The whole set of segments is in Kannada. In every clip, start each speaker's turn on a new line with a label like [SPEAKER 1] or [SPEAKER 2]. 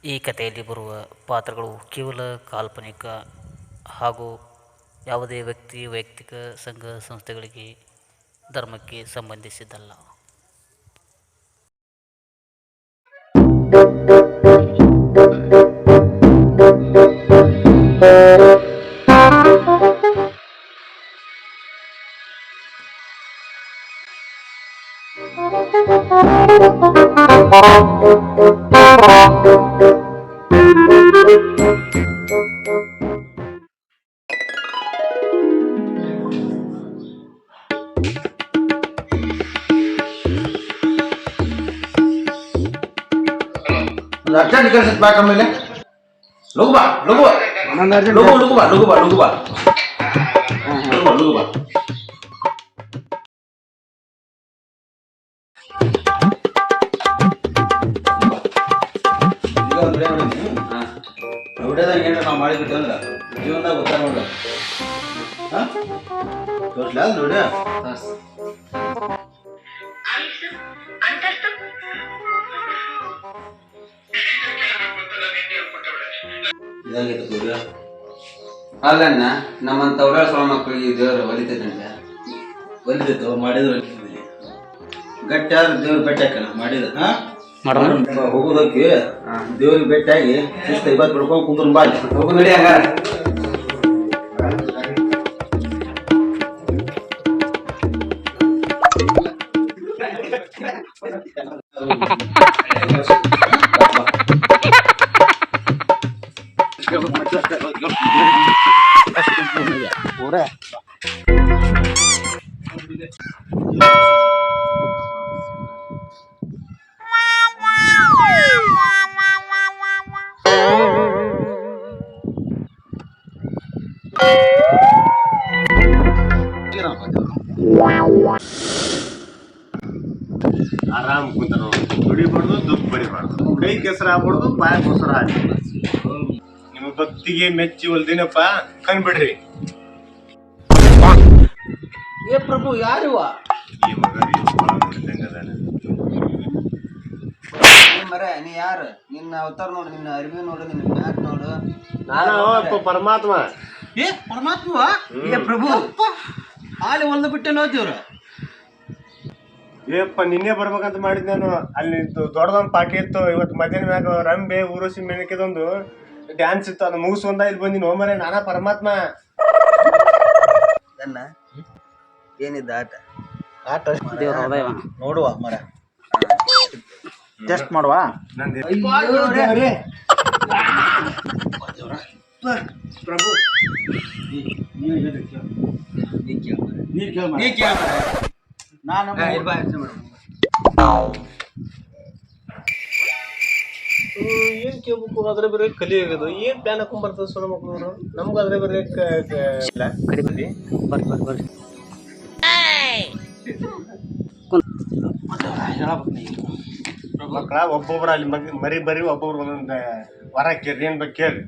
[SPEAKER 1] ಈ ಕಥೆಯಲ್ಲಿ ಬರುವ ಪಾತ್ರಗಳು ಕೇವಲ ಕಾಲ್ಪನಿಕ ಹಾಗೂ ಯಾವುದೇ ವ್ಯಕ್ತಿ ವೈಯಕ್ತಿಕ ಸಂಘ ಸಂಸ್ಥೆಗಳಿಗೆ ಧರ್ಮಕ್ಕೆ ಸಂಬಂಧಿಸಿದ್ದಲ್ಲ.
[SPEAKER 2] अर्जेंट ಕೆಲಸ ಬಾ ಕಮ್ಮಲೆ ಲಗು ಬಾ ಲಗು ನನ್ನ ಅರ್ಜೆಂಟ್ ಲಗು ಬಾ ಲಗು ಬಾ ಲಗು ಬಾ ಲಗು ಬಾ ಈಗ ಅಂದ್ರೆ ವಿಡಿಯೋದಾಗ ಏನು ನಾವು ಮಾಡಿಬಿಟ್ಟು ಅಂದ್ರೆ ಜೀವನದಾಗ ಗೊತ್ತಾಗ ನೋಡು ಹಾಂ ತೋರಿಸ್ಲಾ ಅದು ವಿಡಿಯೋ
[SPEAKER 3] ಅಲ್ಲಣ್ಣ ನಮ್ಮಂತ ಒಳ್ಳೆ ಸೊಳ ಮಕ್ಕಳಿಗೆ ದೇವರು ಒಲಿತೈತಂತೆ
[SPEAKER 2] ಬಂದಿತ್ತು ಮಾಡಿದ್ರು ಗಟ್ಟಿ ಆದ್ರೆ ದೇವ್ರಿಗೆ ಭೇಟಿ ಹಾಕಲ್ಲ ಮಾಡಿದ ಹೋಗೋದಕ್ಕೆ ದೇವ್ರಿಗೆ ಭೇಟಿಯಾಗಿ ಶಿಸ್ತ 50 ಬಿಡ್ಕೊಂಡು ಕುಂದ್ರ ಬಾ
[SPEAKER 3] ಹೋಗು ನಡಿ ಹಂಗಾರ
[SPEAKER 4] ಆರಾಮ್ ಕುಂತ ದುಡಿಬಾರ್ದು ದುಡ್ಡು ಬಡಿಬಾರ್ದು ಕೈ ಕೆಸರು ಆಗ್ಬಾರ್ದು ಬಾಯ ಮೊಸರು ಹಾಕ್ಬಾರ್ದು ನಿಮ್ಮ ಭಕ್ತಿಗೆ ಮೆಚ್ಚಿ ಹೊಲ್ದಿನಪ್ಪ ಕಂಡ್ಬಿಡ್ರಿ
[SPEAKER 2] ಏ ಪ್ರಭು ಯಾರಿವ
[SPEAKER 4] ಈ ಮಗ ನೋಡಿದಂಗದಾನ.
[SPEAKER 3] ಮರ ನೀ ಯಾರು ನಿನ್ನ ಅವತಾರ ನೋಡು ನಿನ್ನ ಅರಿವಿ ನೋಡು ನಿನ್ನ ಬ್ಯಾಗ್ ನೋಡು
[SPEAKER 4] ನಾನು ಪರಮಾತ್ಮ
[SPEAKER 2] ಏ ಪರಮಾತ್ಮ ಏ ಪ್ರಭು ಹಾಲಿ ಹೊಲ್ದು ಬಿಟ್ಟೆ ನೋಡ್ತೀವ್ರ
[SPEAKER 4] ಏಪ್ಪ ನಿನ್ನೆ ಬರ್ಬೇಕಂತ ಮಾಡಿದ್ ನಾನು ಅಲ್ಲಿ ದೊಡ್ಡದೊಂದು ಪಾರ್ಟಿ ಇತ್ತು ಇವತ್ತು ಮಧ್ಯಾಹ್ನ ಮ್ಯಾಗ ರಂಬೆ ಊರೋಸಿ ಮೆಣಕಿದೊಂದು ಡ್ಯಾನ್ಸ್ ಇತ್ತು ಅದು ಮುಗಿಸ್ಕೊಂಡ ಇಲ್ಲಿ ಬಂದಿನಿ ಹೋಮರೆ ನಾನಾ ಪರಮಾತ್ಮ
[SPEAKER 3] ಅಣ್ಣ ಏನಿದ್ದ ಆಟ
[SPEAKER 2] ಆಟ ನೋಡುವ ಮರ ಟೆಸ್ಟ್ ಮಾಡುವ ಪ್ರಭು ನಾನು
[SPEAKER 4] ಏನ್ ಕೇಳ್ಬೇಕು ಅದ್ರ ಬರೀ ಕಲಿಯೋದು ಏನ್ ಪ್ಲಾನ್ ಹಾಕೊಂಡ್ ಬರ್ತದೆ ಸಣ್ಣ ಮಕ್ಳು ನಮ್ಗ ಅದ್ರ ಬರೀ ಮಕ್ಕಳ ಒಬ್ಬೊಬ್ರ ಅಲ್ಲಿ ಮರಿ ಬರೀ ಒಬ್ಬೊಬ್ರು ಒಂದೊಂದು ವರ ಕೇಳ್ರಿ ಏನ್ ಬೇಕು ಕೇಳ್ರಿ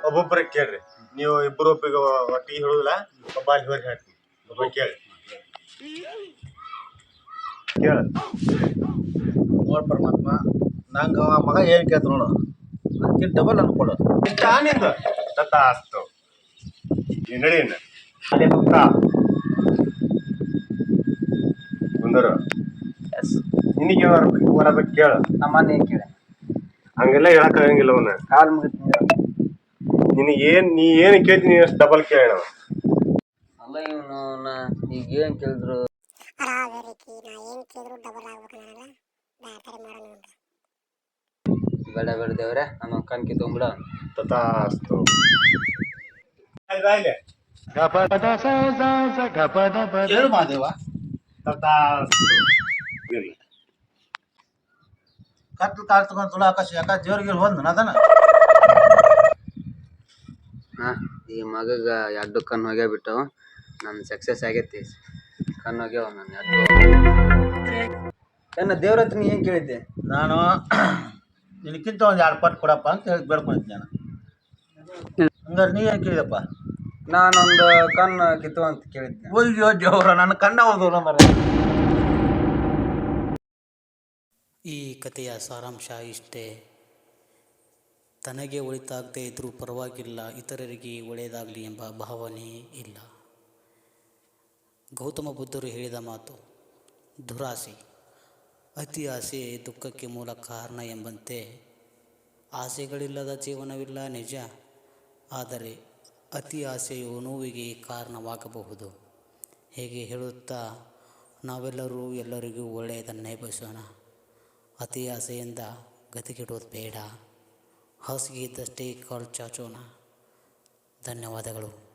[SPEAKER 4] ಒಬ್ಬೊಬ್ಬರ ಕೇಳ್ರಿ ನೀವು ಇಬ್ಬರು ಒಪ್ಪಿಗೆ ಒಟ್ಟಿಗೆ ಹೇಳುದಿಲ್ಲ ಒಬ್ಬ ಅಲ್ಲಿ ಹೋಗಿ ಹೇಳ್ತೀನಿ ಒಬ್ಬ ಕೇಳಿ ಕೇಳ
[SPEAKER 2] ನೋಡ್ ಪರಮಾತ್ಮ ನಂಗ ಅವ ಮಗ ಏನ್ ಕೇಳ್ತ ನೋಡು ಅದಕ್ಕೆ ಡಬಲ್ ಅನ್ಕೊಡು
[SPEAKER 4] ನಿಂದು ತಥಾಸ್ತು ನಡೀನ ಅದೇ ಭಕ್ತ ಕುಂದರು ನಿನಗೆ ಬರಬೇಕು ಕೇಳು
[SPEAKER 3] ನಮ್ಮನ್ನ ಏನ್ ಕೇಳ
[SPEAKER 4] ಹಂಗೆಲ್ಲ ಹೇಳಕ್ ಆಗಂಗಿಲ್ಲ ಅವನ್ನ
[SPEAKER 3] ಕಾಲ್ ಮುಗಿತೀನಿ
[SPEAKER 4] ನೀ ಏನ್ ಕೇಳ್ತೀನಿ ಅಷ್ಟು ಡಬಲ್ ಕೇಳ
[SPEAKER 3] ಅಲ್ಲ ಇವನು ಈಗ ಏನ್ ಕೇಳಿದ್ರು ಬೇಡ ಬೇಡ ದೇವ್ರೆ ನಮ್ಮ ಕಣ್ಕಿ ತೊಂಬಿಡ
[SPEAKER 4] ತಥಾಸ್ತು
[SPEAKER 2] ಹೇಳು ಮಾದೇವ
[SPEAKER 4] ತಥಾಸ್ತು
[SPEAKER 2] ಕತ್ಲು ಕಾಲ್ ತಗೊಂಡ್ ತುಳ ಆಕಾಶ ಯಾಕ ದೇವ್ರಿಗೆ ಹೋದ್ ಅದನ್ನ
[SPEAKER 3] ಹಾ ಈ ಮಗಗ ಎರಡು ಕಣ್ಣು ಹೋಗ್ಯಾ ಬಿಟ್ಟು ನನ್ ಸಕ್ಸಸ್ ಆಗೈತಿ ಕಣ್ಣು ಹೋಗ್ಯಾವ ನಾನು ನನ್ನ ದೇವ್ರ ಹತ್ರ ನೀ ಏನ್ ಕೇಳಿದ್ದೆ
[SPEAKER 2] ನಾನು ನಿನಕ್ಕಿಂತ ಒಂದು 2 ಪಟ್ಟು ಕೊಡಪ್ಪ ಅಂತ ಹೇಳಿ ಬೇಡ್ಕೊಂಡಿದ್ದೆ ನಾನು ಹಂಗಾರೆ ನೀ ಏನು ಕೇಳಿದಪ್ಪ
[SPEAKER 3] ನಾನೊಂದು ಕಣ್ಣು ಕಿತ್ತು ಅಂತ ಕೇಳಿದ್ದೆ.
[SPEAKER 2] ಅಯ್ಯೋ ದೇವ್ರ ನನ್ನ ಕಣ್ಣ ಹೋದವ್ರ ಮರ.
[SPEAKER 1] ಈ ಕಥೆಯ ಸಾರಾಂಶ ಇಷ್ಟೇ. ತನಗೆ ಒಳಿತಾಗದೇ ಇದ್ದರೂ ಪರವಾಗಿಲ್ಲ, ಇತರರಿಗೆ ಒಳ್ಳೆಯದಾಗಲಿ ಎಂಬ ಭಾವನೆ ಇಲ್ಲ. ಗೌತಮ ಬುದ್ಧರು ಹೇಳಿದ ಮಾತು, ದುರಾಸೆ ಅತಿ ಆಸೆ ದುಃಖಕ್ಕೆ ಮೂಲ ಕಾರಣ ಎಂಬಂತೆ ಆಸೆಗಳಿಲ್ಲದ ಜೀವನವಿಲ್ಲ ನಿಜ, ಆದರೆ ಅತಿ ಆಸೆಯು ನೋವಿಗೆ ಕಾರಣವಾಗಬಹುದು. ಹೇಗೆ ಹೇಳುತ್ತಾ ನಾವೆಲ್ಲರೂ ಎಲ್ಲರಿಗೂ ಒಳ್ಳೆಯದನ್ನೇ ಬಯಸೋಣ. ಅತಿ ಆಸೆಯಿಂದ ಗತಿಗೆಡೋದು ಬೇಡ. ಹಾಸಿಗೆ ಇದ್ದಷ್ಟೇ ಕಾಲು ಚಾಚೋಣ. ಧನ್ಯವಾದಗಳು.